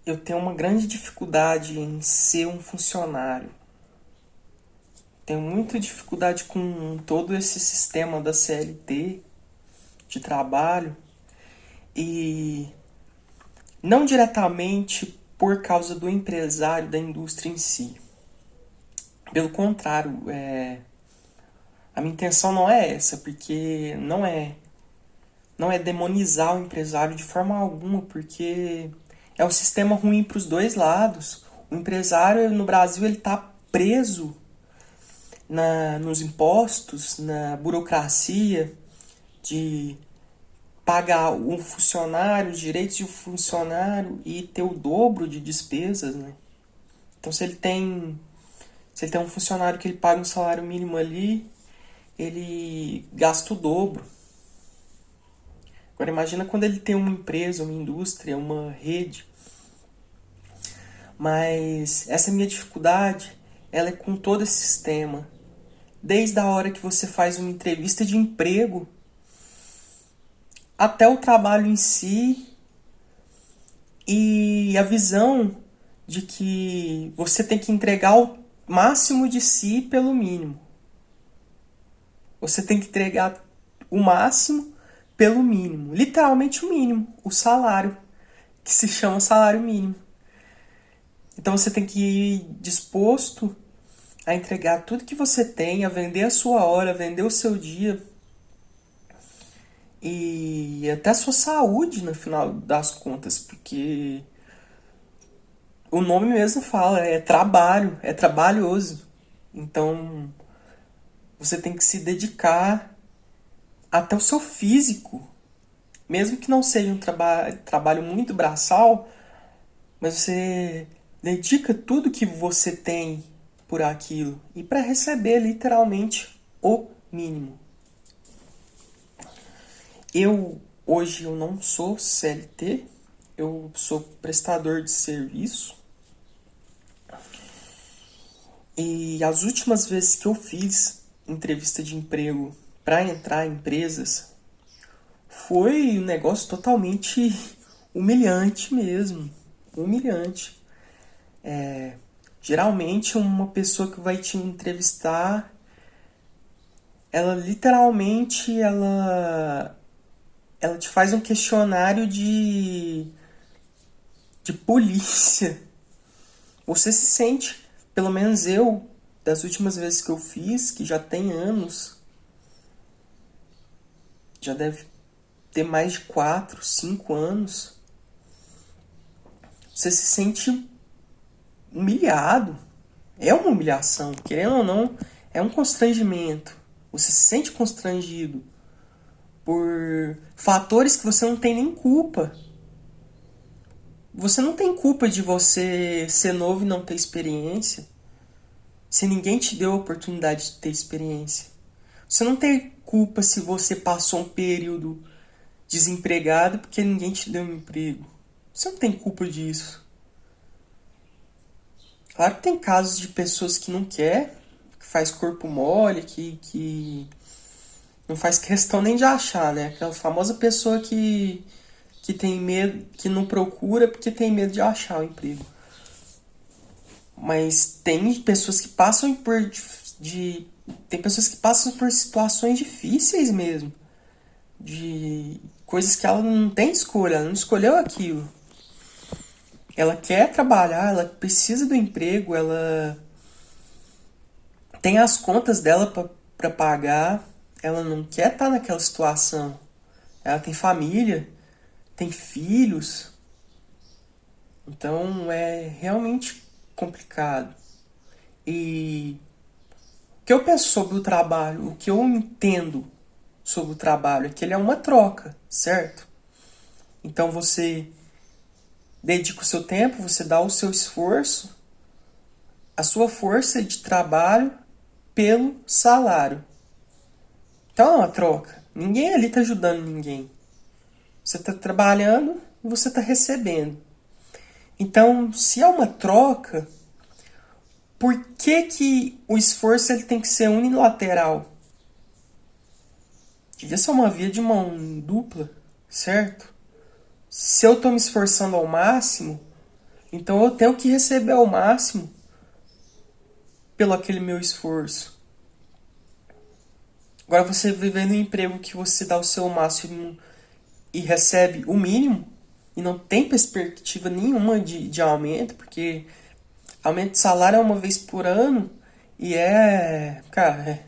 eu tenho uma grande dificuldade em ser um funcionário. Tenho muita dificuldade com todo esse sistema da CLT, de trabalho, e não diretamente por causa do empresário da indústria em si. Pelo contrário, a minha intenção não é essa, porque não é demonizar o empresário de forma alguma, porque é um sistema ruim para os dois lados. O empresário no Brasil ele está preso nos impostos, na burocracia de pagar o funcionário, os direitos do funcionário e ter o dobro de despesas, né? Então se ele tem um funcionário que ele paga um salário mínimo ali, ele gasta o dobro. Agora imagina quando ele tem uma empresa, uma indústria, uma rede. Mas essa minha dificuldade, ela é com todo esse sistema. Desde a hora que você faz uma entrevista de emprego, até o trabalho em si e a visão de que você tem que entregar o máximo de si pelo mínimo. Você tem que entregar o máximo pelo mínimo. Literalmente o mínimo, o salário, que se chama salário mínimo. Então você tem que ir disposto a entregar tudo que você tem, a vender a sua hora, a vender o seu dia e até a sua saúde no final das contas, porque o nome mesmo fala, é trabalho, é trabalhoso. Então você tem que se dedicar até o seu físico, mesmo que não seja um trabalho muito braçal, mas você dedica tudo que você tem por aquilo e para receber literalmente o mínimo. Hoje eu não sou CLT, eu sou prestador de serviço. E as últimas vezes que eu fiz entrevista de emprego para entrar em empresas, foi um negócio totalmente humilhante mesmo. Humilhante. Geralmente uma pessoa que vai te entrevistar, ela literalmente ela te faz um questionário de polícia. Você se sente, pelo menos eu, das últimas vezes que eu fiz, que já tem anos, já deve ter mais de 4, 5 anos, você se sente humilhado. É uma humilhação, querendo ou não, é um constrangimento. Você se sente constrangido por fatores que você não tem nem culpa. Você não tem culpa de você ser novo e não ter experiência, se ninguém te deu a oportunidade de ter experiência. Você não tem culpa se você passou um período desempregado porque ninguém te deu um emprego. Você não tem culpa disso. Claro que tem casos de pessoas que não quer, que faz corpo mole, que não faz questão nem de achar, né? Aquela famosa pessoa que tem medo, que não procura porque tem medo de achar o emprego. Mas tem pessoas que passam tem pessoas que passam por situações difíceis mesmo, de coisas que ela não tem escolha, ela não escolheu aquilo. Ela quer trabalhar, ela precisa do emprego, ela tem as contas dela para pagar, ela não quer estar naquela situação. Ela tem família, tem filhos, então é realmente complicado. E o que eu penso sobre o trabalho, o que eu entendo sobre o trabalho é que ele é uma troca, certo? Então você dedica o seu tempo, você dá o seu esforço, a sua força de trabalho pelo salário. Então é uma troca. Ninguém ali está ajudando ninguém. Você está trabalhando e você está recebendo. Então, se é uma troca, por que o esforço ele tem que ser unilateral? Devia ser uma via de mão dupla, certo? Se eu estou me esforçando ao máximo, Então eu tenho que receber ao máximo pelo aquele meu esforço. Agora você viver num emprego que você dá o seu máximo e recebe o mínimo e não tem perspectiva nenhuma de aumento, porque aumento de salário é uma vez por ano e cara,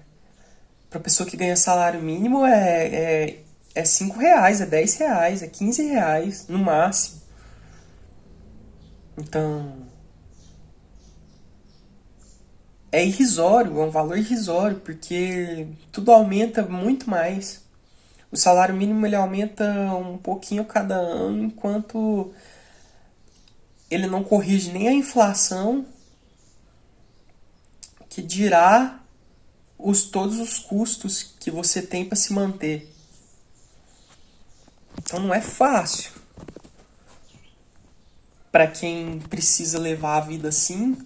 pra pessoa que ganha salário mínimo é 5 reais, é 10 reais, é 15 reais no máximo. Então, é irrisório, é um valor irrisório, porque tudo aumenta muito mais. O salário mínimo ele aumenta um pouquinho cada ano, enquanto ele não corrige nem a inflação, que dirá todos os custos que você tem para se manter. Então não é fácil para quem precisa levar a vida assim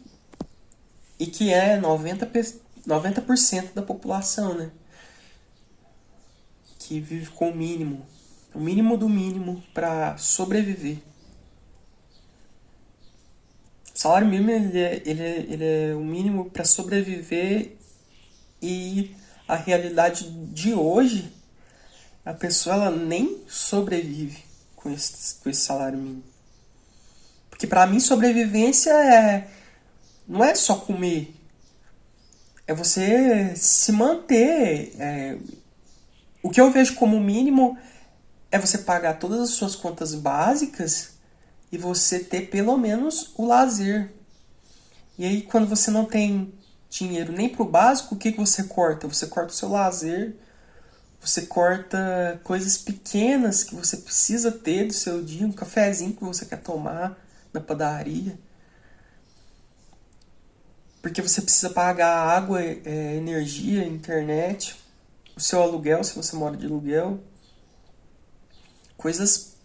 e que é 90% da população, né? Que vive com o mínimo do mínimo para sobreviver. O salário mínimo ele é o mínimo para sobreviver e a realidade de hoje, a pessoa ela nem sobrevive com esse salário mínimo. Porque para mim sobrevivência não é só comer, é você se manter. O que eu vejo como mínimo é você pagar todas as suas contas básicas e você ter pelo menos o lazer. E aí, quando você não tem dinheiro nem pro básico, o que você corta? Você corta o seu lazer, você corta coisas pequenas que você precisa ter do seu dia, um cafezinho que você quer tomar na padaria. Porque você precisa pagar água, energia, internet, o seu aluguel, se você mora de aluguel. Coisas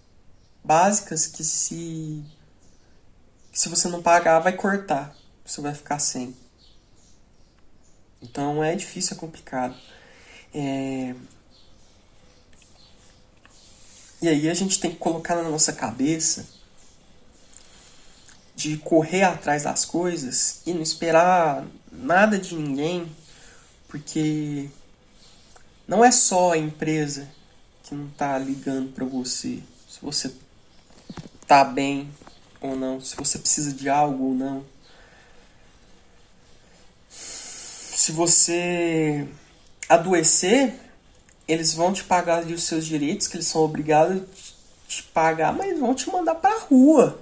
básicas que se você não pagar, vai cortar. Você vai ficar sem. Então é difícil, é complicado. E aí a gente tem que colocar na nossa cabeça de correr atrás das coisas e não esperar nada de ninguém, porque não é só a empresa que não tá ligando para você, se você tá bem ou não, se você precisa de algo ou não. Se você adoecer, eles vão te pagar ali os seus direitos, que eles são obrigados a te pagar, mas vão te mandar pra rua.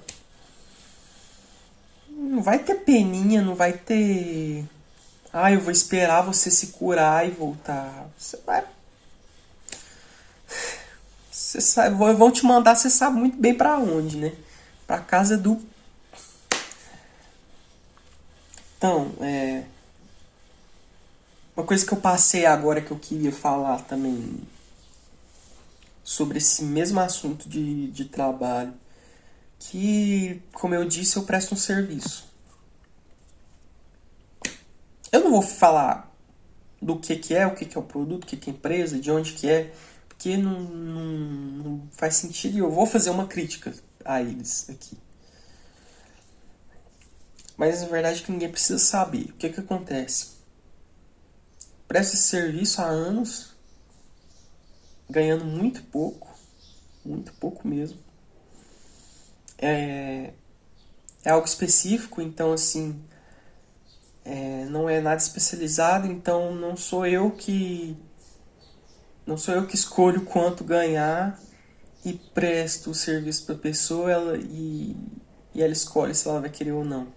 Não vai ter peninha, não vai ter. Ah, eu vou esperar você se curar e voltar. Você vai. Você sabe, vão te mandar, você sabe muito bem pra onde, né? Pra casa do. Então, uma coisa que eu passei agora que eu queria falar também sobre esse mesmo assunto de trabalho. Que, como eu disse, eu presto um serviço. Eu não vou falar do que é, o que é o produto, o que é a empresa, de onde que é, porque não faz sentido e eu vou fazer uma crítica a eles aqui. Mas a verdade é que ninguém precisa saber. O que acontece? Presto esse serviço há anos, ganhando muito pouco mesmo. É algo específico, então assim, não é nada especializado, então não sou eu que escolho quanto ganhar e presto o serviço para a pessoa e ela escolhe se ela vai querer ou não.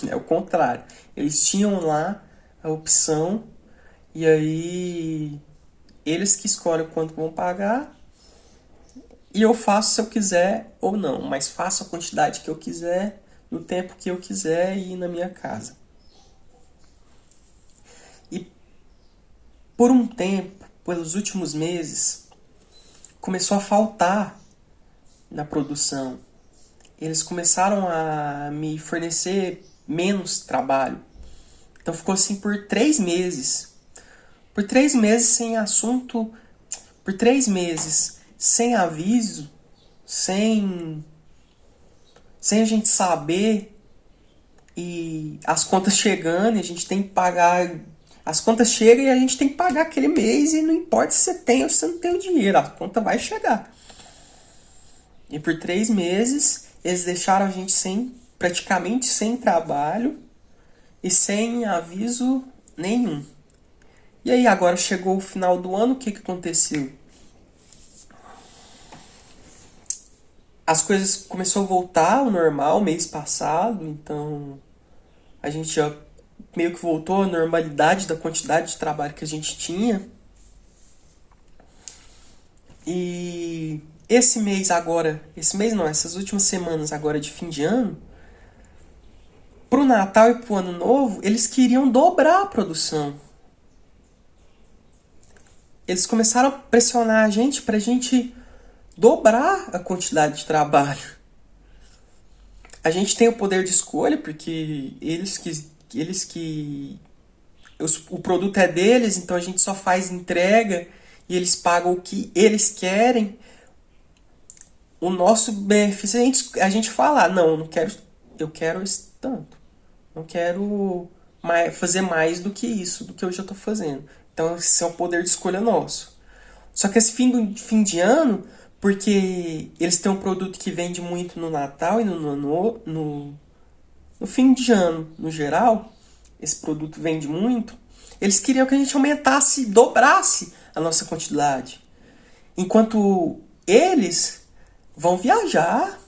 É o contrário. Eles tinham lá a opção e aí eles que escolhem quanto vão pagar e eu faço se eu quiser ou não, mas faço a quantidade que eu quiser, no tempo que eu quiser e na minha casa. E por um tempo, pelos últimos meses, começou a faltar na produção. Eles começaram a me fornecer menos trabalho. Então ficou assim por 3 meses. Por 3 meses sem assunto, por 3 meses sem aviso, sem sem a gente saber, e as contas chegando, e a gente tem que pagar. As contas chegam e a gente tem que pagar aquele mês, e não importa se você tem ou se você não tem o dinheiro, a conta vai chegar. E por 3 meses eles deixaram a gente praticamente sem trabalho e sem aviso nenhum. E aí agora chegou o final do ano, o que aconteceu? As coisas começou a voltar ao normal mês passado, então a gente já meio que voltou à normalidade da quantidade de trabalho que a gente tinha. E esse mês agora, esse mês não, essas últimas semanas agora de fim de ano, pro Natal e pro Ano Novo, eles queriam dobrar a produção. Eles começaram a pressionar a gente pra gente dobrar a quantidade de trabalho. A gente tem o poder de escolha, porque o produto é deles, então a gente só faz entrega e eles pagam o que eles querem. O nosso benefício é a gente falar, não, eu não quero, eu quero esse tanto. Não quero fazer mais do que isso, do que eu já estou fazendo. Então esse é um poder de escolha nosso. Só que esse fim de ano, porque eles têm um produto que vende muito no Natal e no fim de ano, no geral, esse produto vende muito, eles queriam que a gente aumentasse, dobrasse a nossa quantidade. Enquanto eles vão viajar,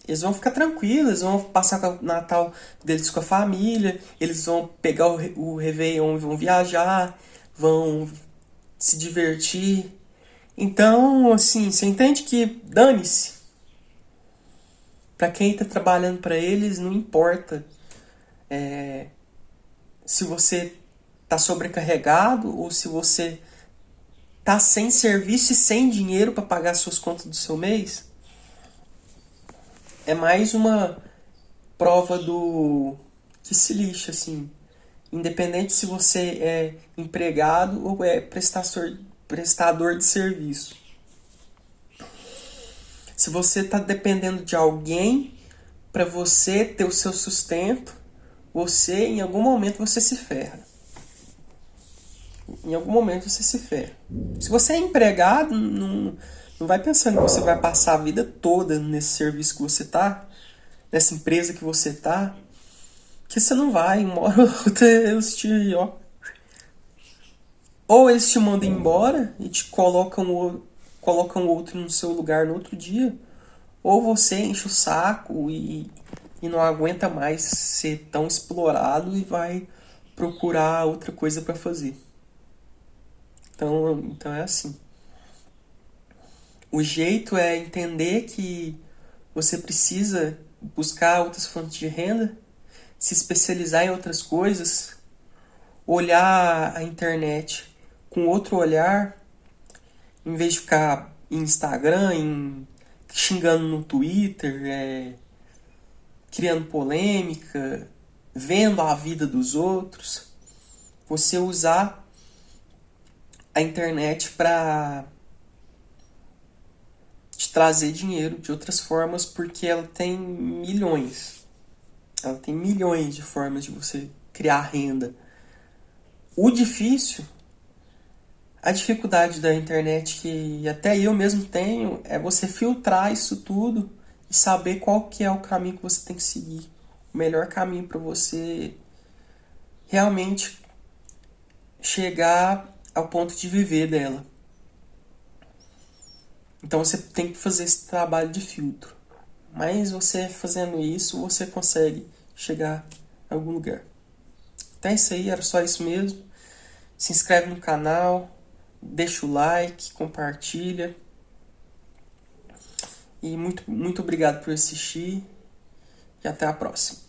eles vão ficar tranquilos, eles vão passar o Natal deles com a família, eles vão pegar o Réveillon e vão viajar, vão se divertir. Então, assim, você entende que dane-se. Para quem está trabalhando para eles, não importa se você está sobrecarregado ou se você está sem serviço e sem dinheiro para pagar suas contas do seu mês. É mais uma prova do que se lixa, assim. Independente se você é empregado ou é prestador de serviço. Se você está dependendo de alguém para você ter o seu sustento, você, em algum momento, você se ferra. Em algum momento você se ferra. Se você é empregado, não vai pensando que você vai passar a vida toda nesse serviço que você tá, nessa empresa que você tá, que você não vai, uma hora ou outra eles te, ó, ou eles te mandam embora e te colocam outro no seu lugar no outro dia, ou você enche o saco e não aguenta mais ser tão explorado e vai procurar outra coisa para fazer. Então é assim. O jeito é entender que você precisa buscar outras fontes de renda, se especializar em outras coisas, olhar a internet com outro olhar, em vez de ficar em Instagram, xingando no Twitter, criando polêmica, vendo a vida dos outros. Você usar a internet para te trazer dinheiro de outras formas, porque ela tem milhões. Ela tem milhões de formas de você criar renda. O difícil, a dificuldade da internet que até eu mesmo tenho, é você filtrar isso tudo e saber qual que é o caminho que você tem que seguir. O melhor caminho para você realmente chegar ao ponto de viver dela. Então você tem que fazer esse trabalho de filtro. Mas você fazendo isso, você consegue chegar a algum lugar. Então é isso aí, era só isso mesmo. Se inscreve no canal, deixa o like, compartilha. E muito, muito obrigado por assistir. E até a próxima.